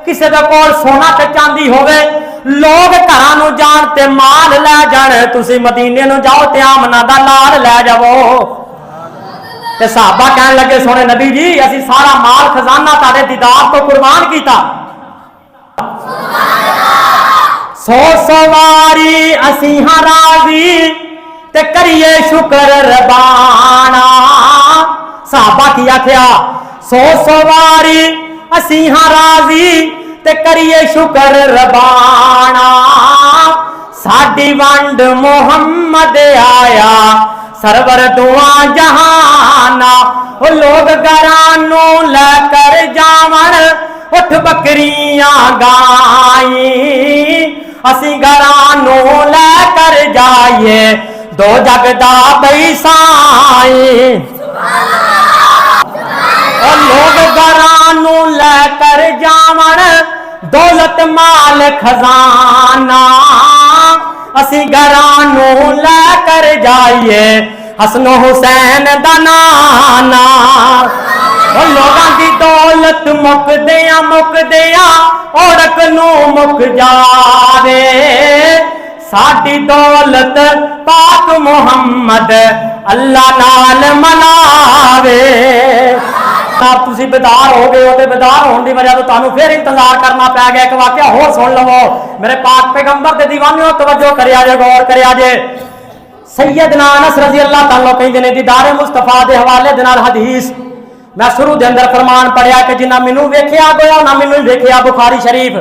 किसी दे कोल सोना ते चांदी होवे, लोग घरां नूं जाण ते माल लै जाण, तुसीं मदीने नूं जाओ ते आमना दा लाल लै जावो। ते सहाबा कहन लगे सोने नबी जी असीं सारा माल खजाना तुहाडे दीदार तो कुर्बान कीता। सौ सवारी असीं हां राजी ते करिए शुक्र रबाना। सहाबा की आख्या सौ सवारी असीं हां राजी ते करिए शुक्र रबाना। साडी वंड मुहम्मद आया सरवर दुआ जहाना। वो लोग घरां नूं लैकर जावण उठ बकरियां गाई, असीं घरां नूं लैकर जाइए दो जग दा बैसाई। लोग घरां नूं लैकर जावण दौलत माल खजाना, असीं घरां नूं लैकर जाइए हसन हुसैन दा नाना। लोगां दी दौलत मुकदियां औरत नूं मुक जावे, साडी दौलत पाक मुहम्मद अल्लाह नाल मनावे। तुसीं बेदार हो गए हो ते बेदार होने की वजह तो तुहानूं फिर इंतजार करना पै गया। एक वाकया होर सुन लवो, मेरे पाक पैगंबर दे दीवानियों तवज्जो करिया जे, गौर करिया जे। सैयदना अनस रजी अल्लाह तआला कहंदे ने दीदारे मुस्तफा दे हवाले दे नाल हदीस मैं शुरू दे अंदर फरमान पढ़िया कि जिन्ना मैनू वेखिया गया ना मैनू वेखिया, बुखारी शरीफ।